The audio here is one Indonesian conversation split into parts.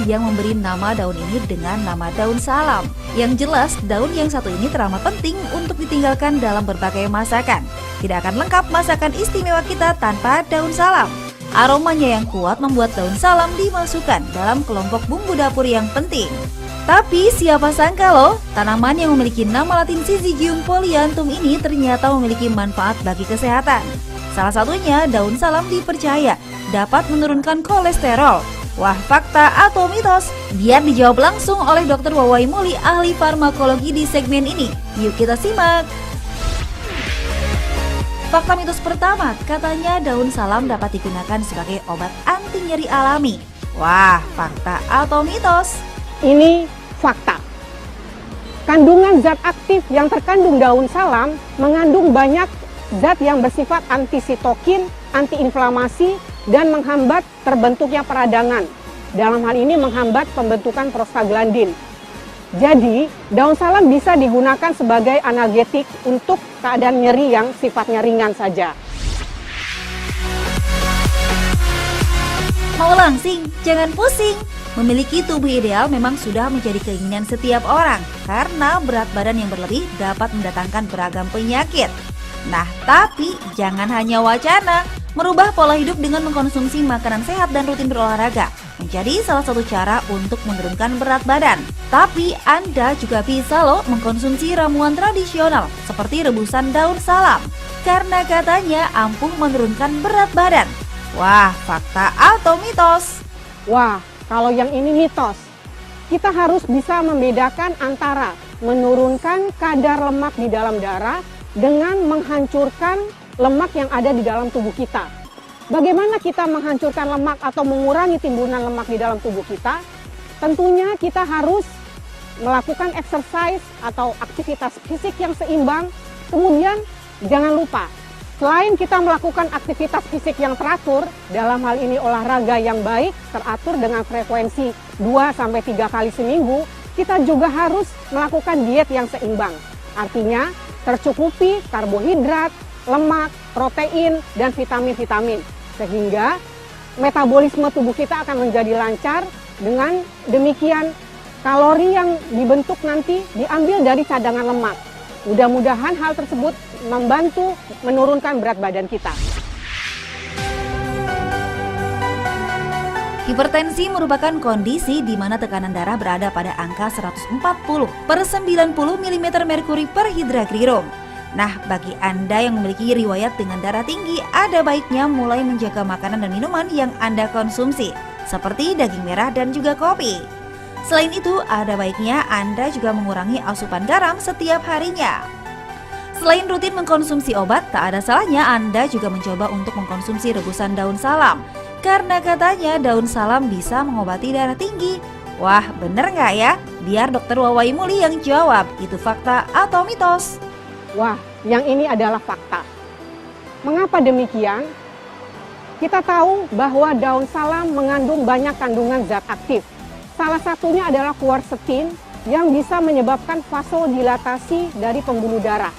yang memberi nama daun ini dengan nama daun salam. Yang jelas, daun yang satu ini teramat penting untuk ditinggalkan dalam berbagai masakan. Tidak akan lengkap masakan istimewa kita tanpa daun salam. Aromanya yang kuat membuat daun salam dimasukkan dalam kelompok bumbu dapur yang penting. Tapi siapa sangka loh, tanaman yang memiliki nama latin Syzygium polyanthum ini ternyata memiliki manfaat bagi kesehatan. Salah satunya daun salam dipercaya dapat menurunkan kolesterol. Wah, fakta atau mitos? Biar dijawab langsung oleh Dr. Wawai Muli, ahli farmakologi di segmen ini. Yuk kita simak. Fakta mitos pertama, katanya daun salam dapat digunakan sebagai obat anti nyeri alami. Wah, fakta atau mitos? Ini fakta. Kandungan zat aktif yang terkandung daun salam mengandung banyak zat yang bersifat anti-sitokin, anti-inflamasi, dan menghambat terbentuknya peradangan. Dalam hal ini menghambat pembentukan prostaglandin. Jadi, daun salam bisa digunakan sebagai analgetik untuk keadaan nyeri yang sifatnya ringan saja. Mau langsing? Jangan pusing. Memiliki tubuh ideal memang sudah menjadi keinginan setiap orang karena berat badan yang berlebih dapat mendatangkan beragam penyakit. Nah, tapi jangan hanya wacana. Merubah pola hidup dengan mengkonsumsi makanan sehat dan rutin berolahraga menjadi salah satu cara untuk menurunkan berat badan. Tapi Anda juga bisa loh mengkonsumsi ramuan tradisional seperti rebusan daun salam karena katanya ampuh menurunkan berat badan. Wah, fakta atau mitos? Wah, kalau yang ini mitos. Kita harus bisa membedakan antara menurunkan kadar lemak di dalam darah dengan menghancurkan lemak yang ada di dalam tubuh kita. Bagaimana kita menghancurkan lemak atau mengurangi timbunan lemak di dalam tubuh kita? Tentunya kita harus melakukan exercise atau aktivitas fisik yang seimbang. Kemudian jangan lupa, selain kita melakukan aktivitas fisik yang teratur, dalam hal ini olahraga yang baik, teratur dengan frekuensi 2-3 kali seminggu, kita juga harus melakukan diet yang seimbang. Artinya, tercukupi karbohidrat, lemak, protein, dan vitamin-vitamin. Sehingga metabolisme tubuh kita akan menjadi lancar. Dengan demikian, kalori yang dibentuk nanti diambil dari cadangan lemak. Mudah-mudahan hal tersebut membantu menurunkan berat badan kita. Hipertensi merupakan kondisi di mana tekanan darah berada pada angka 140/90 mm merkuri per hidrakrirum. Nah, bagi Anda yang memiliki riwayat dengan darah tinggi, ada baiknya mulai menjaga makanan dan minuman yang Anda konsumsi, seperti daging merah dan juga kopi. Selain itu, ada baiknya Anda juga mengurangi asupan garam setiap harinya. Selain rutin mengkonsumsi obat, tak ada salahnya Anda juga mencoba untuk mengkonsumsi rebusan daun salam. Karena katanya daun salam bisa mengobati darah tinggi. Wah, bener nggak ya? Biar Dr. Wawai Muli yang jawab, itu fakta atau mitos? Wah, yang ini adalah fakta. Mengapa demikian? Kita tahu bahwa daun salam mengandung banyak kandungan zat aktif. Salah satunya adalah quercetin yang bisa menyebabkan vasodilatasi dari pembuluh darah.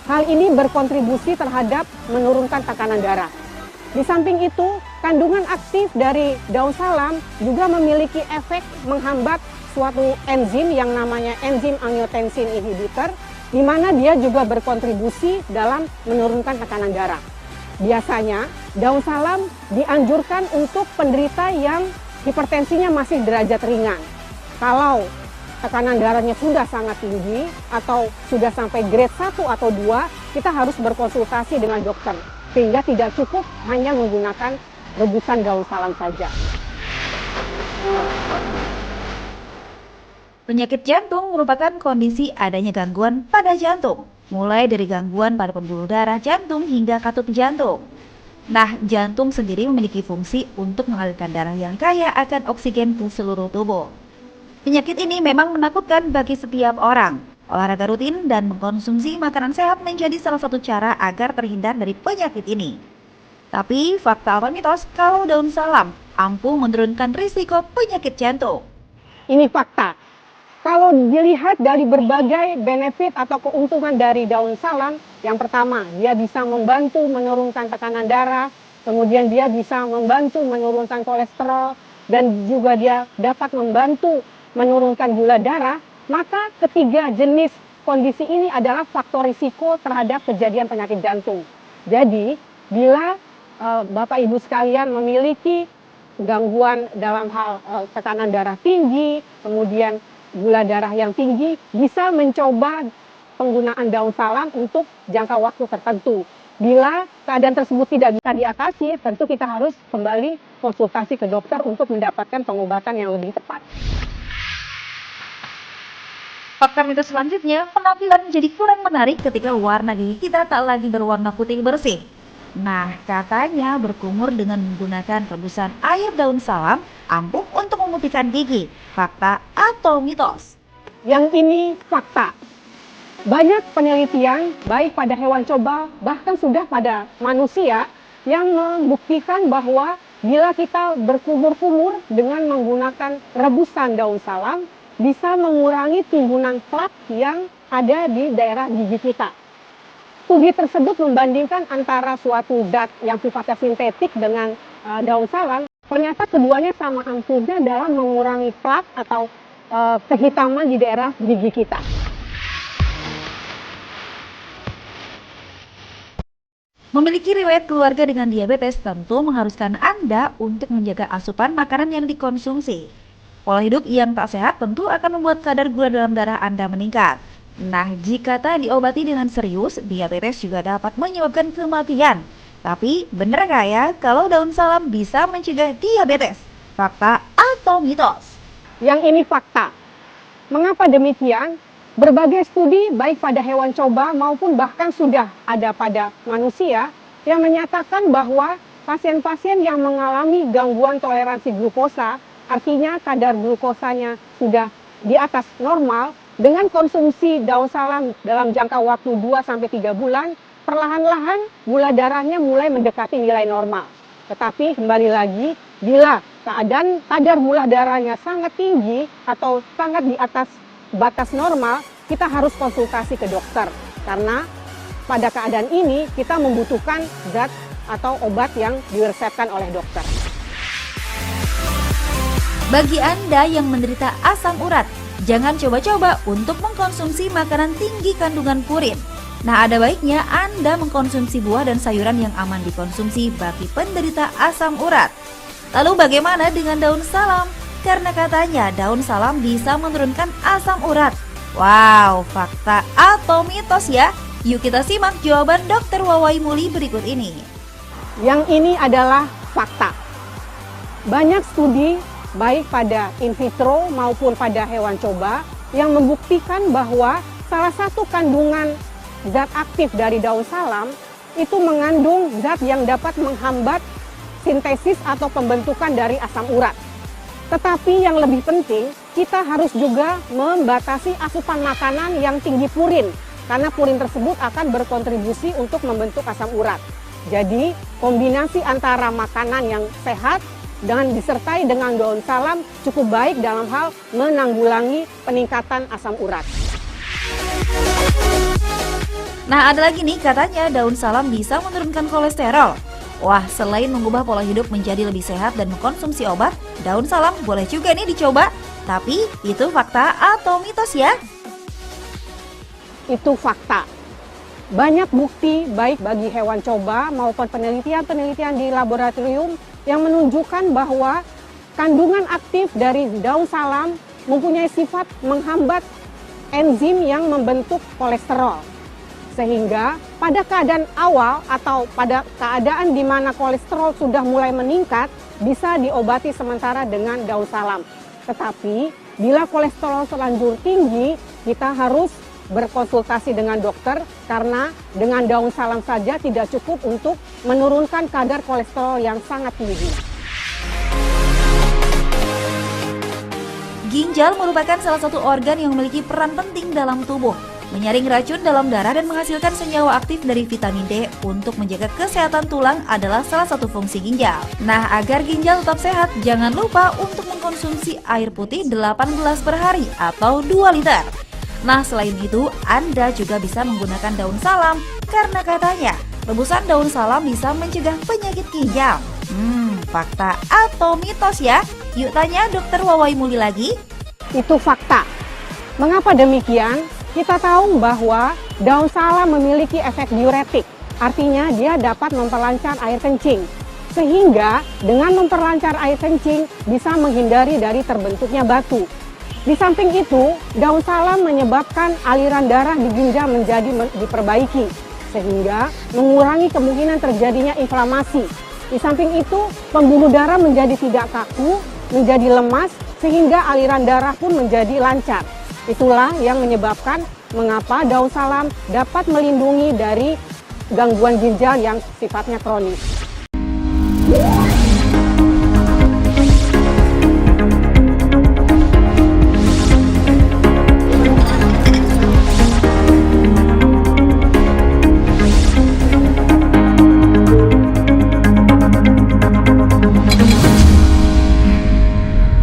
Hal ini berkontribusi terhadap menurunkan tekanan darah. Di samping itu, kandungan aktif dari daun salam juga memiliki efek menghambat suatu enzim yang namanya enzim angiotensin inhibitor, di mana dia juga berkontribusi dalam menurunkan tekanan darah. Biasanya, daun salam dianjurkan untuk penderita yang hipertensinya masih derajat ringan. Kalau tekanan darahnya sudah sangat tinggi atau sudah sampai grade 1 atau 2, kita harus berkonsultasi dengan dokter. Sehingga tidak cukup hanya menggunakan rebusan daun salam saja. Penyakit jantung merupakan kondisi adanya gangguan pada jantung, mulai dari gangguan pada pembuluh darah jantung hingga katup jantung. Nah, jantung sendiri memiliki fungsi untuk mengalirkan darah yang kaya akan oksigen ke seluruh tubuh. Penyakit ini memang menakutkan bagi setiap orang. Olahraga rutin dan mengkonsumsi makanan sehat menjadi salah satu cara agar terhindar dari penyakit ini. Tapi fakta atau mitos kalau daun salam ampuh menurunkan risiko penyakit jantung? Ini fakta. Kalau dilihat dari berbagai benefit atau keuntungan dari daun salam, yang pertama, dia bisa membantu menurunkan tekanan darah, kemudian dia bisa membantu menurunkan kolesterol, dan juga dia dapat membantu menurunkan gula darah, maka ketiga jenis kondisi ini adalah faktor risiko terhadap kejadian penyakit jantung. Jadi, bila Bapak Ibu sekalian memiliki gangguan dalam hal tekanan darah tinggi, kemudian gula darah yang tinggi, bisa mencoba penggunaan daun salam untuk jangka waktu tertentu. Bila keadaan tersebut tidak bisa diatasi, tentu kita harus kembali konsultasi ke dokter untuk mendapatkan pengobatan yang lebih tepat. Fakta mitos selanjutnya, penampilan menjadi kurang menarik ketika warna gigi kita tak lagi berwarna putih bersih. Nah, katanya berkumur dengan menggunakan rebusan air daun salam ampuh untuk memutihkan gigi. Fakta atau mitos? Yang ini fakta. Banyak penelitian, baik pada hewan coba, bahkan sudah pada manusia, yang membuktikan bahwa bila kita berkumur-kumur dengan menggunakan rebusan daun salam, bisa mengurangi timbunan plak yang ada di daerah gigi kita. Studi tersebut membandingkan antara suatu zat yang sifatnya sintetik dengan daun salam, ternyata keduanya sama ampuhnya dalam mengurangi plak atau kehitaman di daerah gigi kita. Memiliki riwayat keluarga dengan diabetes tentu mengharuskan Anda untuk menjaga asupan makanan yang dikonsumsi. Pola hidup yang tak sehat tentu akan membuat kadar gula dalam darah Anda meningkat. Nah, jika tak diobati dengan serius, diabetes juga dapat menyebabkan kematian. Tapi, benar nggak ya kalau daun salam bisa mencegah diabetes? Fakta atau mitos? Yang ini fakta. Mengapa demikian? Berbagai studi baik pada hewan coba maupun bahkan sudah ada pada manusia yang menyatakan bahwa pasien-pasien yang mengalami gangguan toleransi glukosa, artinya kadar glukosanya sudah di atas normal, dengan konsumsi daun salam dalam jangka waktu 2-3 bulan, perlahan-lahan gula darahnya mulai mendekati nilai normal. Tetapi kembali lagi, bila keadaan kadar gula darahnya sangat tinggi atau sangat di atas batas normal, kita harus konsultasi ke dokter. Karena pada keadaan ini kita membutuhkan zat atau obat yang diresepkan oleh dokter. Bagi Anda yang menderita asam urat, jangan coba-coba untuk mengkonsumsi makanan tinggi kandungan purin. Nah, ada baiknya Anda mengkonsumsi buah dan sayuran yang aman dikonsumsi bagi penderita asam urat. Lalu bagaimana dengan daun salam? Karena katanya daun salam bisa menurunkan asam urat. Wow, fakta atau mitos ya? Yuk kita simak jawaban Dr. Wawai Muli berikut ini. Yang ini adalah fakta. Banyak studi baik pada in vitro maupun pada hewan coba yang membuktikan bahwa salah satu kandungan zat aktif dari daun salam itu mengandung zat yang dapat menghambat sintesis atau pembentukan dari asam urat. Tetapi yang lebih penting, kita harus juga membatasi asupan makanan yang tinggi purin, karena purin tersebut akan berkontribusi untuk membentuk asam urat. Jadi, kombinasi antara makanan yang sehat dan disertai dengan daun salam cukup baik dalam hal menanggulangi peningkatan asam urat. Nah, ada lagi nih katanya daun salam bisa menurunkan kolesterol. Wah, selain mengubah pola hidup menjadi lebih sehat dan mengkonsumsi obat, daun salam boleh juga nih dicoba. Tapi itu fakta atau mitos ya? Itu fakta. Banyak bukti baik bagi hewan coba maupun penelitian-penelitian di laboratorium yang menunjukkan bahwa kandungan aktif dari daun salam mempunyai sifat menghambat enzim yang membentuk kolesterol. Sehingga pada keadaan awal atau pada keadaan di mana kolesterol sudah mulai meningkat, bisa diobati sementara dengan daun salam. Tetapi bila kolesterol terlanjur tinggi, kita harus berkonsultasi dengan dokter karena dengan daun salam saja tidak cukup untuk menurunkan kadar kolesterol yang sangat tinggi. Ginjal merupakan salah satu organ yang memiliki peran penting dalam tubuh, menyaring racun dalam darah dan menghasilkan senyawa aktif dari vitamin D untuk menjaga kesehatan tulang adalah salah satu fungsi ginjal. Nah, agar ginjal tetap sehat, jangan lupa untuk mengkonsumsi air putih 8 gelas per hari atau 2 liter. Nah, selain itu, Anda juga bisa menggunakan daun salam karena katanya rebusan daun salam bisa mencegah penyakit ginjal. fakta atau mitos ya? Yuk tanya Dokter Wawai Muli lagi. Itu fakta. Mengapa demikian? Kita tahu bahwa daun salam memiliki efek diuretik, artinya dia dapat memperlancar air kencing. Sehingga dengan memperlancar air kencing bisa menghindari dari terbentuknya batu. Di samping itu, daun salam menyebabkan aliran darah di ginjal menjadi diperbaiki, sehingga mengurangi kemungkinan terjadinya inflamasi. Di samping itu, pembuluh darah menjadi tidak kaku, menjadi lemas, sehingga aliran darah pun menjadi lancar. Itulah yang menyebabkan mengapa daun salam dapat melindungi dari gangguan ginjal yang sifatnya kronis.